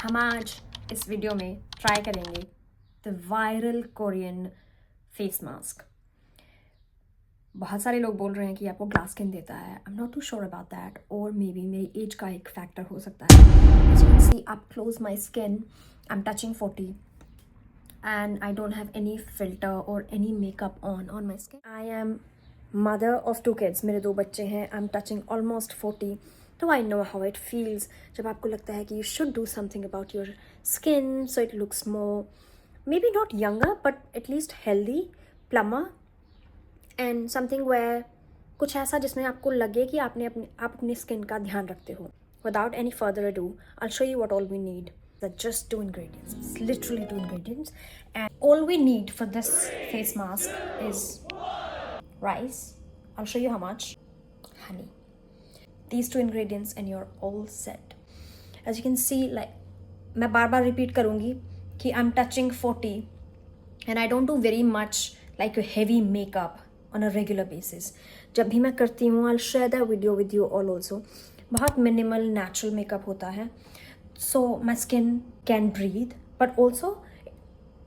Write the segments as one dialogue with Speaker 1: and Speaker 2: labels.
Speaker 1: हम आज इस वीडियो में ट्राई करेंगे the viral Korean face mask. बहुत सारे लोग बोल रहे हैं कि आपको ग्लास स्किन देता है। I am not too sure about that, और मे बी मेरी एज का एक फैक्टर हो सकता है। As you can see up close my skin, I am touching 40 and I don't have any filter or any makeup on my skin. I am mother of 2 kids. मेरे 2 बच्चे हैं. I'm touching almost 40. तो I know how it feels जब आपको लगता है कि you should do something about your skin so it looks more, maybe not younger but at least healthy, plumper and something where कुछ ऐसा जिसमें आपको लगे कि आप अपनी स्किन का ध्यान रखते हो. Without any further ado, I'll show you what all we need. They're just 2 ingredients. It's literally 2 ingredients. And all we need for this face mask is rice. I'll show you how much. Honey. These 2 ingredients and you're all set. As you can see, like, मैं बार बार repeat करूँगी कि I'm touching 40 and I don't do very much like a heavy makeup on a regular basis. जब भी मैं करती हूँ, I'll share that video with you all also. बहुत minimal natural makeup होता है. So my skin can breathe, but also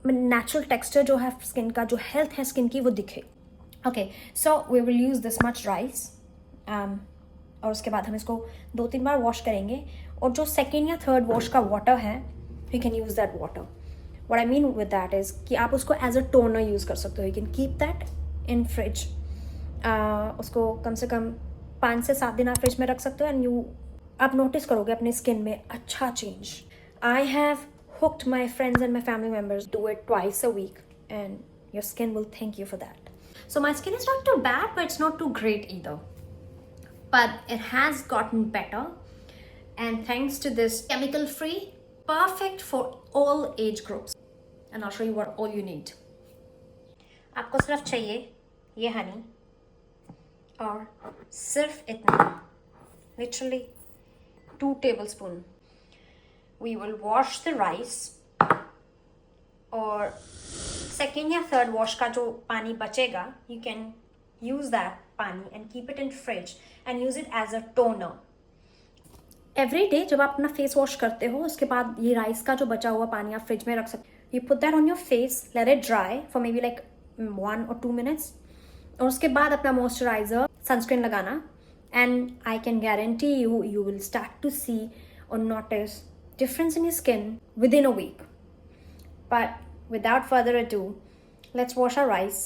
Speaker 1: natural texture जो है skin का, जो health है skin की, वो दिखे. Okay, so we will use this much rice. और उसके बाद हम इसको 2-3 बार वॉश करेंगे. और जो सेकेंड या थर्ड वॉश का वाटर है, you can use that water. What I mean with that is कि आप उसको as a toner यूज़ कर सकते हो. You can keep that in fridge. उसको कम से कम 5 से 7 दिन आप फ्रिज में रख सकते हो and आप नोटिस करोगे अपने स्किन में अच्छा change. I have hooked my friends and my family members do it twice a week and your skin will thank you for that. So my skin is not too bad, but it's not too great either. But it has gotten better and thanks to this chemical free, perfect for all age groups. And I'll show you what all you need. आपको सिर्फ चाहिए ये हनी और सिर्फ इतना, literally 2 tablespoons. We will wash the rice और second या third wash का जो पानी बचेगा, you can use that पानी and keep it in fridge and use it as a toner. Every day जब आप अपना face wash करते हो, उसके बाद ये राइस का जो बचा हुआ पानी आप फ्रिज में रख सकते हो. You put that on your face, let it dry for maybe like 1 or 2 minutes. और उसके बाद अपना moisturizer, sunscreen लगाना. And I can guarantee you will start to see or notice difference in your skin within a week. But without further ado, let's wash our rice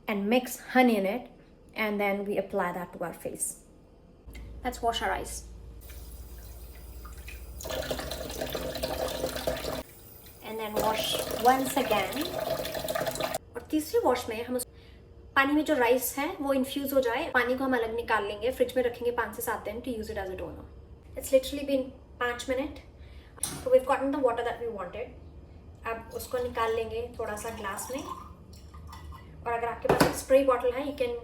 Speaker 1: and mix honey in it, and then we apply that to our face. Let's wash our rice. And then wash once again. और तीसरी wash में हम पानी में जो rice है वो infuse हो जाए. पानी को हम अलग निकाल लेंगे, फ्रिज में रखेंगे 5 से 7 दिन to use it as a toner. It's literally been 5 minute. तो we have gotten the water that we wanted. अब उसको निकाल लेंगे थोड़ा सा ग्लास में. और अगर आपके पास एक स्प्रे बॉटल है, you can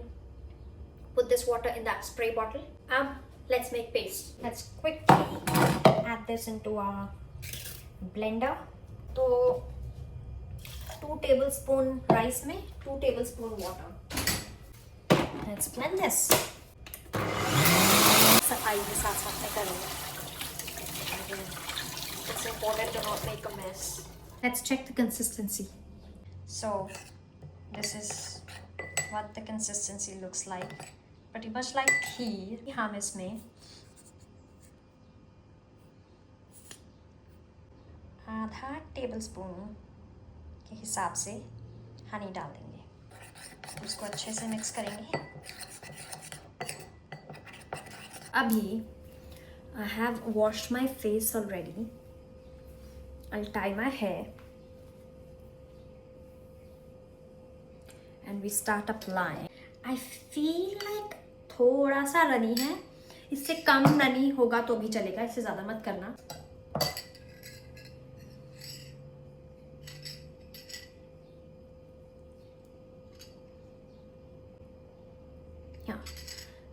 Speaker 1: put this water in that spray bottle. अब let's make paste. Let's quickly add this into our blender. तो 2 tablespoon राइस में 2 tablespoon water. Let's blend this. सफाई के साथ साथ में करेंगे. It's important to not make a mess. Let's check the consistency. So this is what the consistency looks like. Pretty much like kheer. हम इसमें आधा टेबलस्पून के हिसाब से हनी डाल देंगे. उसको अच्छे से मिक्स करेंगे. अभी I have washed my face already. I'll tie my hair and we start applying. I feel like थोड़ा सा रनी है. इससे कम रनी होगा तो भी चलेगा, इससे ज़्यादा मत करना.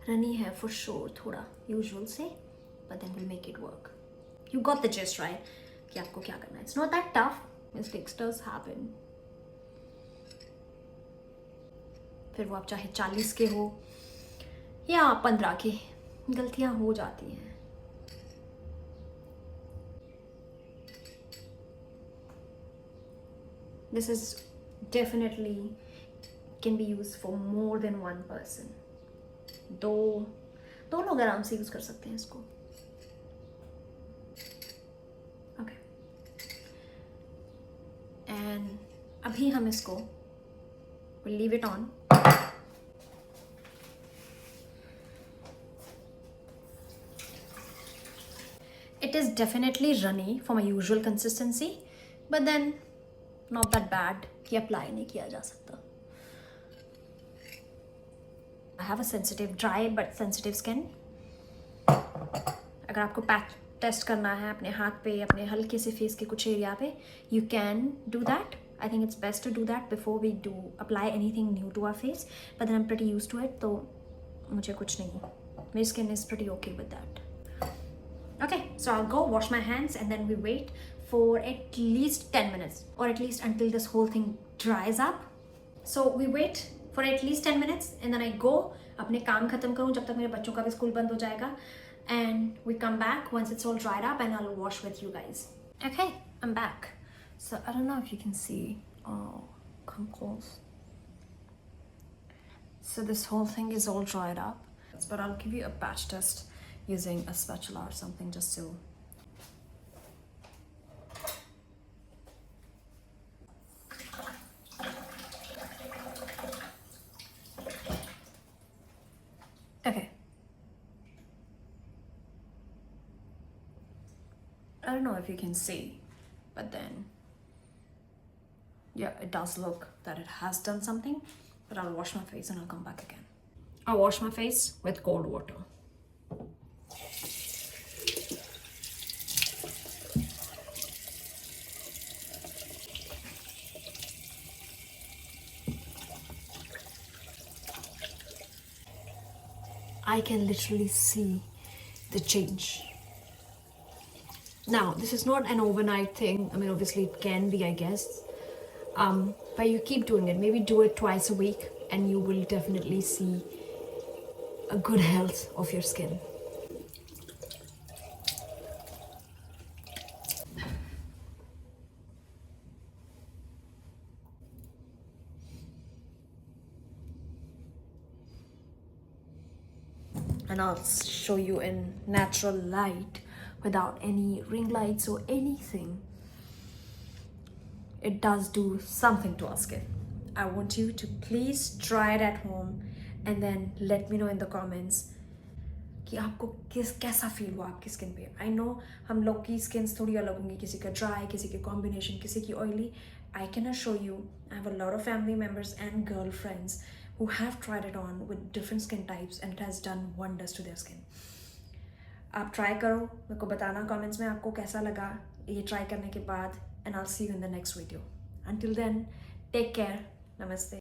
Speaker 1: रनी है for sure थोड़ा यूजुअल से, but then we'll make it work. You got the gist, right? कि आपको क्या करना है. It's not that tough. Mistakes does happen. फिर वो आप चाहे 40 के हो या 15 के, गलतियां हो जाती हैं. This is definitely can be used for more than one person. दो लोग आराम से यूज कर सकते हैं इसको. ओके. एंड अभी हम इसको we'll leave it on. It is definitely runny for my usual consistency, but then not that bad कि apply नहीं किया जा सकता. I have a sensitive, dry but sensitive skin. अगर आपको पैच टेस्ट करना है अपने हाथ पे, अपने हल्के से फेस के कुछ एरिया पे, you can do that. I think it's best to do that before we do apply anything new to our face. But then I'm pretty used to it, तो मुझे कुछ नहीं. My skin is pretty okay with that. Okay, so I'll go wash my hands and then we wait for at least 10 minutes or at least until this whole thing dries up. So we wait for at least 10 minutes and then I go अपने काम खत्म करूँ जब तक मेरे बच्चों का भी स्कूल बंद हो जाएगा, and we come back once it's all dried up and I'll wash with you guys. Okay, I'm back. So I don't know if you can see. Oh, come close. So this whole thing is all dried up, but I'll give you a patch test using a spatula or something just to. Okay. I don't know if you can see, but then, yeah, it does look that it has done something, but I'll wash my face and I'll come back again. I'll wash my face with cold water. I can literally see the change. Now, this is not an overnight thing. I mean, obviously it can be, I guess. But you keep doing it. Maybe do it twice a week and you will definitely see a good health of your skin. And I'll show you in natural light without any ring lights or anything. It does do something to our skin. I want you to please try it at home and then let me know in the comments कि आपको कैसा feel हुआ आपकी skin पे. I know हम लोग की skins थोड़ी अलग होंगी, किसी का ड्राई, किसी के कॉम्बिनेशन, किसी की oily. I can assure you, I have a lot of family members and girlfriends who have tried it on with different skin types and it has done wonders to their skin. आप try करो, मेरे को बताना comments में आपको कैसा लगा ये ट्राई करने के बाद, and I'll see you in the next video. Until then, take care. Namaste.